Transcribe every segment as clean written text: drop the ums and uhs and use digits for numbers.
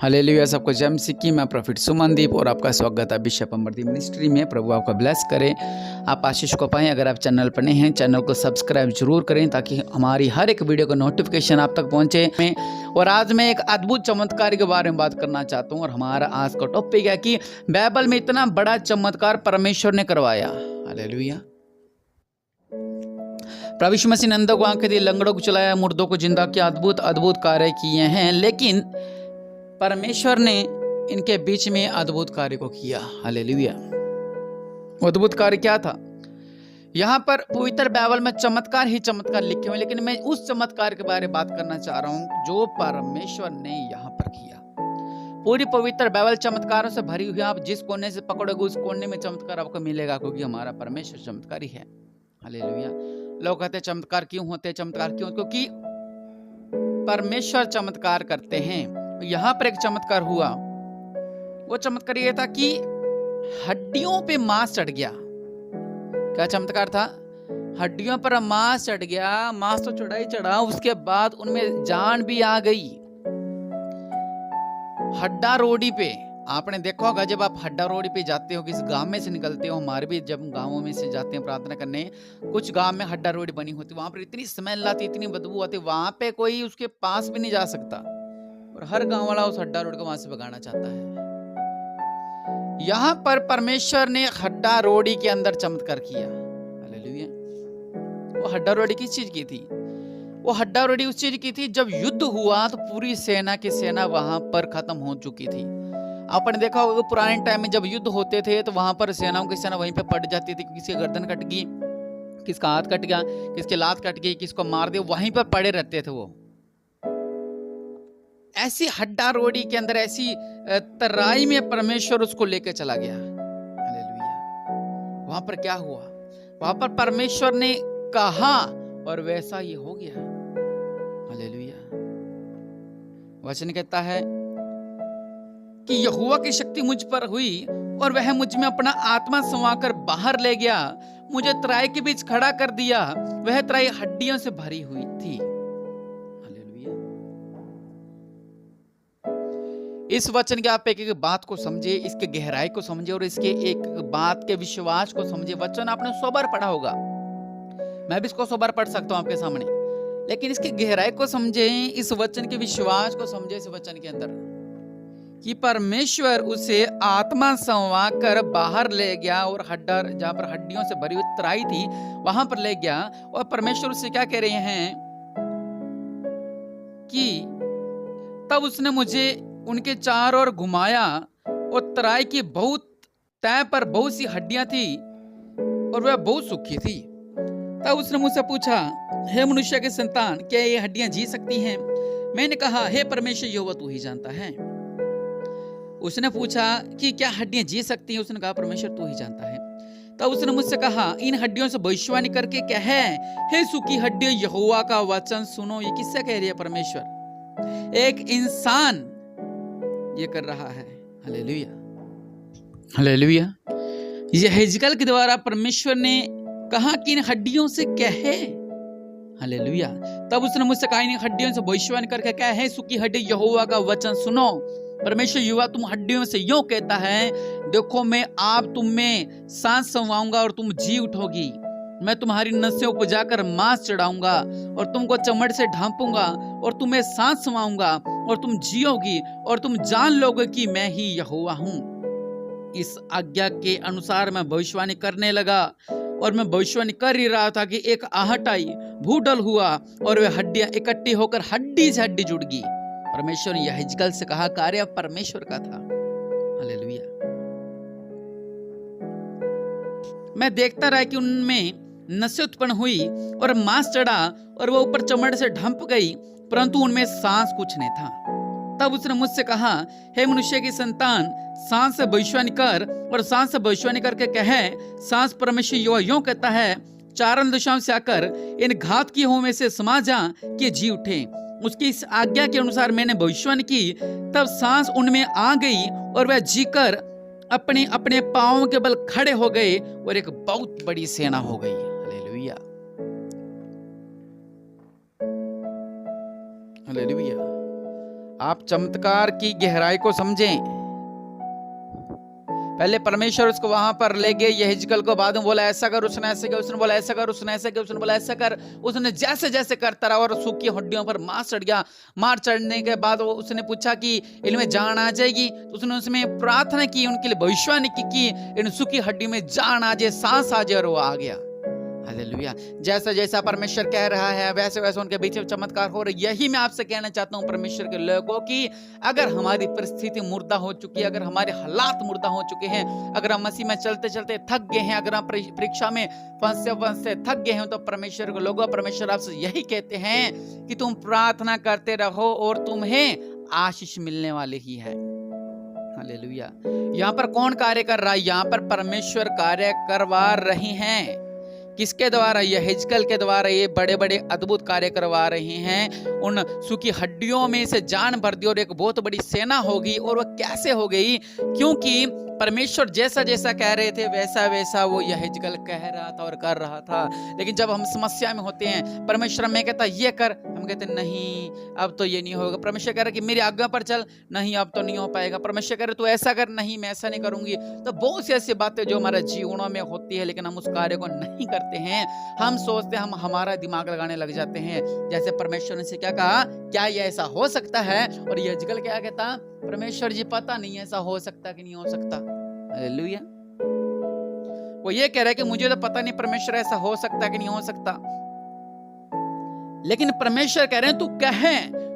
Hallelujah. सबको जय मसीह की। मैं प्रॉफिट सुमनदीप और आपका स्वागत है बिशप अमरदीप मिनिस्ट्री में। प्रभु आपका ब्लेस करे, आप आशीष को पाएं। अगर आप चैनल पर नए हैं, चैनल को सब्सक्राइब जरूर करें ताकि हमारी हर एक वीडियो का नोटिफिकेशन आप तक पहुंचे। और आज मैं एक अद्भुत चमत्कार के बारे में बात करना चाहता हूँ और हमारा आज का टॉपिक है कि बाइबल में इतना बड़ा चमत्कार परमेश्वर ने करवाया। हालेलुया। प्रभु यीशु मसीह ने अंधों को आंखें दी, लंगड़ों को चलाया, मुर्दों को जिंदा किया, अद्भुत अद्भुत कार्य किए हैं। लेकिन परमेश्वर ने इनके बीच में अद्भुत कार्य को किया। हालेलुया। अद्भुत कार्य क्या था? यहाँ पर पवित्र बाइबल में चमत्कार ही चमत्कार लिखे हुए, लेकिन मैं उस चमत्कार के बारे में बात करना चाह रहा हूँ जो परमेश्वर ने यहाँ पर किया। पूरी पवित्र बाइबल चमत्कारों से भरी हुई। आप जिस कोने से पकड़ोगे उस कोने में चमत्कार आपको मिलेगा, क्योंकि हमारा परमेश्वर चमत्कारी है। हालेलुया। लोग कहते हैं चमत्कार क्यों होते हैं? चमत्कार क्यों? क्योंकि परमेश्वर चमत्कार करते हैं। यहाँ पर एक चमत्कार हुआ। वो चमत्कार ये था कि हड्डियों पे मांस चढ़ गया। क्या चमत्कार था? हड्डियों पर मांस चढ़ गया। मांस तो चढ़ा ही चढ़ा, उसके बाद उनमें जान भी आ गई। हड्डा रोडी पे आपने देखा होगा, जब आप हड्डा रोडी पे जाते हो, किस गांव में से निकलते हो, हमारे भी जब गांवों में से जाते हैं प्रार्थना करने, कुछ गांव में हड्डा रोडी बनी होती, वहां पर इतनी स्मेल आती, इतनी बदबू आती, वहां पे कोई उसके पास भी नहीं जा सकता और हर गांव वाला उस हड्डा रोडी को वहां से भगाना चाहता है। यहाँ पर परमेश्वर ने हड्डा रोडी के अंदर चमत्कार किया। हालेलुया। वो हड्डा रोडी किस चीज की थी? वो हड्डा रोडी उस चीज की थी, जब युद्ध हुआ तो पूरी सेना की सेना वहां पर खत्म हो चुकी थी। आपने देखा होगा पुराने टाइम में जब युद्ध होते थे तो वहां पर सेनाओं की सेना वहीं पे पड़ जाती थी। किसी गर्दन कट गई, किसका हाथ कट गया, किसके लात कट गई, किसको मार दिया, वहीं पर पड़े रहते थे। वो ऐसी हड्डा रोडी के अंदर, ऐसी तराई में परमेश्वर उसको लेकर चला गया। हालेलुया। वहां पर क्या हुआ? वहां पर परमेश्वर ने कहा और वैसा ही हो गया। हालेलुया। वचन कहता है कि यहोवा की शक्ति मुझ पर हुई और वह मुझ में अपना आत्मा समाकर बाहर ले गया, मुझे तराई के बीच खड़ा कर दिया। वह तराई हड्डियों से भरी हुई थी। हालेलुया। इस वचन के आप एक एक बात को समझे, इसके गहराई को समझे और इसके एक बात के विश्वास को समझे। वचन आपने 100 बार पढ़ा होगा, मैं भी इसको 100 बार पढ़ सकता हूं आपके सामने, लेकिन इसकी गहराई को समझे, इस वचन के विश्वास को समझे। इस वचन के अंदर कि परमेश्वर उसे आत्मा संवा कर बाहर ले गया और हड्डा, जहां पर हड्डियों से भरी हुई तराई थी, वहां पर ले गया। और परमेश्वर उससे क्या कह रहे हैं कि तब उसने मुझे उनके चारों ओर घुमाया और तराई की बहुत तय पर बहुत सी हड्डियां थी और वह बहुत सूखी थी। तब उसने मुझसे पूछा, हे मनुष्य के संतान, क्या ये हड्डियां जी सकती हैं? मैंने कहा, हे परमेश्वर यहोवा तू ही जानता है। उसने पूछा कि क्या हड्डियां जी सकती हैं? उसने कहा, परमेश्वर तू ही जानता है। तब उसने मुझसे कहा, इन हड्डियों से भविष्यवाणी करके क्या है, हे सूखी हड्डियों, यहोवा का वचन सुनो। ये किससे कह रही है? परमेश्वर, एक इंसान ये कर रहा है। हालेलुया। हालेलुया। यह हिजकिय्याह के द्वारा परमेश्वर ने कहा कि इन हड्डियों से कहे। हालेलुया। तब उसने मुझसे कहा, इन हड्डियों से भविष्यवाणी करके क्या है, सूखी हड्डी, यहोवा का वचन सुनो। परमेश्वर युवा तुम हड्डियों से यूं कहता है, देखो मैं आप तुम में सांस संवाऊंगा और तुम जी उठोगी। मैं तुम्हारी नसें उपजाकर मांस चढ़ाऊंगा और तुमको चमड़ से ढांपूंगा और तुम्हें सांस संवाऊंगा और तुम जियोगी और तुम जान लोगे कि मैं ही यहोवा हूं। इस आज्ञा के अनुसार मैं भविष्यवाणी करने लगा और मैं भविष्यवाणी कर ही रहा था कि एक आहट आई, भूडल हुआ और वे हड्डियां इकट्ठी होकर हड्डी से हड्डी जुड़ गई। परमेश्वर ने हिजकिय्याह से कहा, कार्य परमेश्वर का था। हालेलुया। मैं देखता रहा कि उनमें नसें उत्पन्न हुई और मांस चढ़ा और वह ऊपर चमड़ से ढंप गई, परंतु उनमें सांस कुछ नहीं था। तब उसने मुझसे कहा, हे मनुष्य की संतान, सांस से भविष्यवाणी कर और सांस से भविष्यवाणी करके कहे, सांस परमेश्वर यहोवा यूं कहता है, चारण दिशाओं से आकर इन घात की हों में से समा जा कि जी उठे। उसकी इस आज्ञा के अनुसार मैंने भविष्यवाणी की, तब सांस उनमें आ गई और वह जीकर अपने अपने पांवों के बल खड़े हो गए और एक बहुत बड़ी सेना हो गई। हालेलुया। हालेलुया। आप चमत्कार की गहराई को समझें। पहले परमेश्वर उसको वहां पर ले गए यहेजकेल को, बाद में बोला ऐसा कर, उसने ऐसे किया, उसने बोला ऐसा कर, उसने ऐसा किया, उसने बोला ऐसा कर, उसने जैसे जैसे करता रहा और सूखी हड्डियों पर मार चढ़ गया। मार चढ़ने के बाद उसने पूछा कि इनमें जान आ जाएगी, तो उसने उसमें प्रार्थना की, उनके लिए भविष्यवाणी की इन सूखी हड्डी में जान आ जाए, सांस आ जाए, और वो आ गया। हालेलुया। जैसा जैसा परमेश्वर कह रहा है वैसे वैसे उनके बीच में चमत्कार हो रहे। यही मैं आपसे कहना चाहता हूं परमेश्वर के लोगों की, अगर हमारी परिस्थिति मुर्दा हो चुकी है, अगर हमारे हालात मुर्दा हो चुके हैं, अगर हम मसीह में चलते चलते थक गए हैं, अगर हम परीक्षा में फंसते फंसते थक गए हैं, तो परमेश्वर के लोगों, परमेश्वर आपसे यही कहते हैं कि तुम प्रार्थना करते रहो और तुम्हें आशीष मिलने वाली ही है। हालेलुया। यहाँ पर कौन कार्य कर रहा है? यहाँ पर परमेश्वर कार्य करवा रही हैं। किसके द्वारा? यहेजकेल के द्वारा ये बड़े बड़े अद्भुत कार्य करवा रहे हैं। उन सूखी हड्डियों में से जान भर दी और एक बहुत बड़ी सेना होगी। और वह कैसे हो गई? क्योंकि परमेश्वर जैसा जैसा कह रहे थे वैसा वैसा वो यहेजकेल कह रहा था और कर रहा था। लेकिन जब हम समस्या में होते हैं, परमेश्वर हमें कहता ये कर, हम कहते नहीं अब तो ये नहीं होगा। परमेश्वर कह रहा कि मेरी आज्ञा पर चल, नहीं अब तो नहीं हो पाएगा। परमेश्वर कह रहे तू ऐसा कर, नहीं मैं ऐसा नहीं करूंगी। तो बहुत सी ऐसी बातें जो हमारे जीवनों में होती है, लेकिन हम उस कार्य को नहीं करते हैं। हम सोचते हम हमारा दिमाग लगाने लग जाते हैं। जैसे परमेश्वर ने से क्या कहा, क्या ये ऐसा हो सकता है? और यहेजकेल क्या कहता, परमेश्वर जी पता नहीं ऐसा हो सकता कि नहीं हो सकता। हालेलुया। वो ये कह रहा है कि मुझे तो पता नहीं परमेश्वर ऐसा हो सकता कि नहीं हो सकता, लेकिन परमेश्वर कह रहे हैं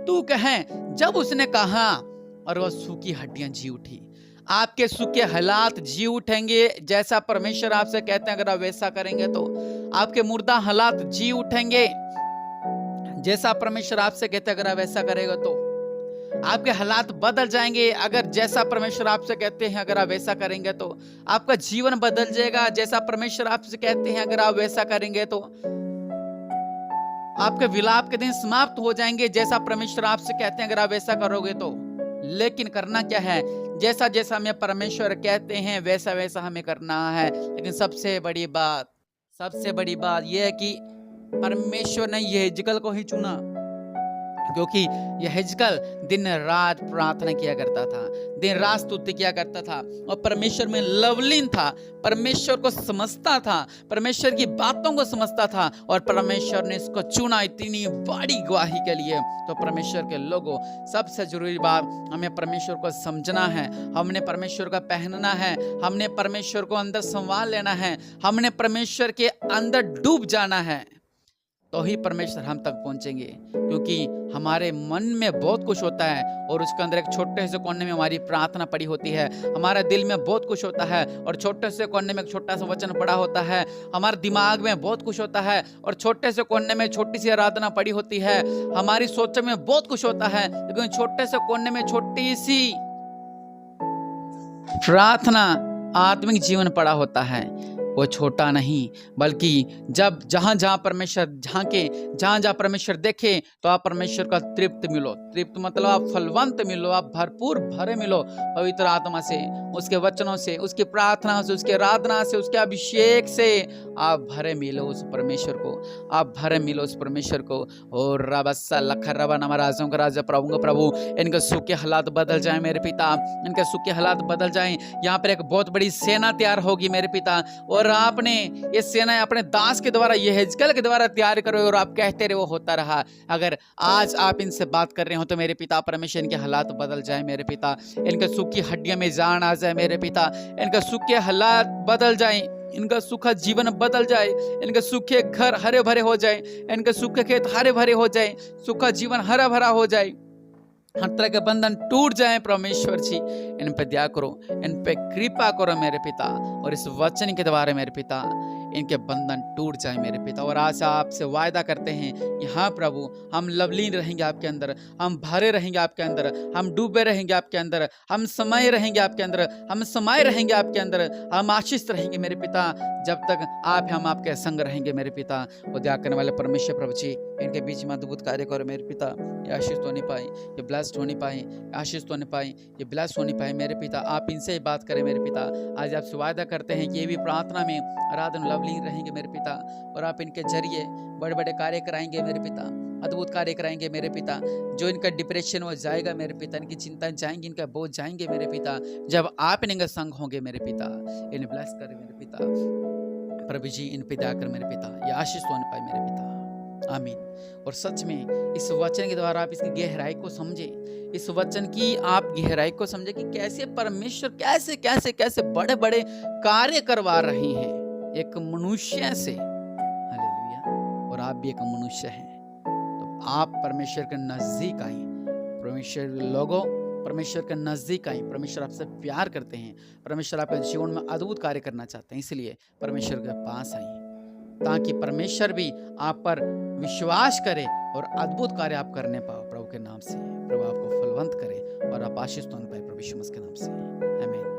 तू कहे। जब उसने कहा और वह सूखी हड्डियां जी उठी। आपके सूखे हालात जी उठेंगे जैसा परमेश्वर आपसे कहते हैं। अगर आप वैसा करेंगे तो आपके मुर्दा हालात जी उठेंगे जैसा परमेश्वर आपसे कहते हैं। अगर आप वैसा करेगा तो आपके हालात बदल जाएंगे। अगर जैसा परमेश्वर आपसे कहते हैं अगर आप वैसा करेंगे तो आपका जीवन बदल जाएगा। जैसा परमेश्वर आपसे कहते हैं अगर आप वैसा करेंगे तो आपके विलाप के दिन समाप्त हो जाएंगे। जैसा परमेश्वर आपसे कहते हैं अगर आप वैसा करोगे तो। लेकिन करना क्या है? जैसा जैसा हमें परमेश्वर कहते हैं वैसा वैसा हमें करना है। लेकिन सबसे बड़ी बात यह है कि परमेश्वर ने यहेजकेल को ही चुना, क्योंकि यहेजकेल दिन रात प्रार्थना किया करता था, दिन रात स्तुति किया करता था और परमेश्वर में लवलीन था, परमेश्वर को समझता था, परमेश्वर की बातों को समझता था और परमेश्वर ने इसको चुना इतनी बड़ी गवाही के लिए। तो परमेश्वर के लोगों, सबसे जरूरी बात हमें परमेश्वर को समझना है, हमने परमेश्वर का पहनना है, हमने परमेश्वर को अंदर संभाल लेना है, हमने परमेश्वर के अंदर डूब जाना है, तो ही परमेश्वर हम तक पहुंचेंगे। क्योंकि हमारे मन में बहुत कुछ होता है और उसके अंदर एक छोटे से कोने में हमारी प्रार्थना पड़ी होती है। हमारे दिल में बहुत कुछ होता है और छोटे से कोने में एक छोटा सा वचन पड़ा होता है। हमारे दिमाग में बहुत कुछ होता है और छोटे से कोने में छोटी सी आराधना पड़ी होती है। हमारी सोच में बहुत कुछ होता है, लेकिन छोटे से कोने में छोटी सी प्रार्थना आत्मिक जीवन पड़ा होता है। वो छोटा नहीं, बल्कि जब जहां जहां परमेश्वर झांके, जहां जहां परमेश्वर देखे, तो आप परमेश्वर का तृप्त मिलो। तृप्त मतलब आप फलवंत मिलो, आप भरपूर भरे मिलो पवित्र आत्मा से, उसके वचनों से, उसकी प्रार्थना से, उसके आराधना से, उसके अभिषेक से आप भरे मिलो उस परमेश्वर को, आप भरे मिलो उस परमेश्वर को। और रबस्सा लख रबा नमराजों का राजा प्रभु प्रभु, इनके सूखे हालात बदल जाए मेरे पिता, इनके सूखे हालात बदल जाएं। यहाँ पर एक बहुत बड़ी सेना तैयार होगी मेरे पिता, और आपने ये सेना अपने दास के द्वारा, यहेजकेल के द्वारा तैयार करो और आप कहते रहे वो होता रहा। अगर आज आप इनसे बात कर रहे हो तो मेरे पिता परमेश्वर इनके हालात बदल जाए मेरे पिता, इनके सूखी हड्डियों में जान आ जाए मेरे पिता, इनके सूखे हालात बदल जाए, इनका सूखा जीवन बदल जाए, इनके सूखे घर हरे भरे हो जाए, इनके सूखे खेत हरे भरे हो जाए, सूखा जीवन हरा भरा हो जाए, हर तरह के बंधन टूट जाए। परमेश्वर जी इन पे दया करो, इन पे कृपा करो मेरे पिता, और इस वचन के द्वारा मेरे पिता इनके बंधन टूट जाए मेरे पिता। और आज आपसे वायदा करते हैं कि हाँ प्रभु, हम लवलीन रहेंगे आपके अंदर, हम भरे रहेंगे आपके अंदर, हम डूबे रहेंगे आपके अंदर, हम समय रहेंगे आपके अंदर, हम समय रहेंगे आपके अंदर, हम आशीष रहेंगे मेरे पिता, जब तक आप हम आपके संग रहेंगे मेरे पिता। वो दया करने वाले परमेश्वर प्रभु जी इनके बीच में अद्भुत कार्य करो मेरे पिता। ये आशीष तो नहीं पाए, ये ब्लेस्ड होने पाए, आशीष तो नहीं पाए, ये ब्लेस्ड होने पाए मेरे पिता। आप इनसे ही बात करें मेरे पिता। आज आपसे वायदा करते हैं कि ये भी प्रार्थना में आराधना लवलीन रहेंगे मेरे पिता, और आप इनके जरिए बड़े बड़े कार्य कराएंगे मेरे पिता। अद्भुत कार्य कराएंगे मेरे पिता। जो इनका डिप्रेशन हो जाएगा मेरे पिता, इनकी चिंता जाएंगी, इनका बोझ जाएंगे मेरे पिता, जब आप इनके संग होंगे मेरे पिता। इन्हें ब्लेस करें मेरे पिता, प्रभु जी इन पे दया कर मेरे पिता, ये आशीष तो पाए मेरे पिता, आमीन। और सच में इस वचन के द्वारा आप इसकी गहराई को समझे, इस वचन की आप गहराई को समझे कि कैसे परमेश्वर कैसे कैसे कैसे बड़े बड़े कार्य करवा रहे हैं एक मनुष्य से। हालेलुया। और आप भी एक मनुष्य हैं, तो आप परमेश्वर के नजदीक आए, परमेश्वर लोगों परमेश्वर के नजदीक आए। परमेश्वर आपसे प्यार करते हैं, परमेश्वर आपके जीवन में अद्भुत कार्य करना चाहते हैं, इसलिए परमेश्वर के पास आइए ताकि परमेश्वर भी आप पर विश्वास करे और अद्भुत कार्य आप करने पाओ। प्रभु के नाम से प्रभु आपको फलवंत करे और आप आशीष पाए प्रभु यीशु मसीह के नाम से।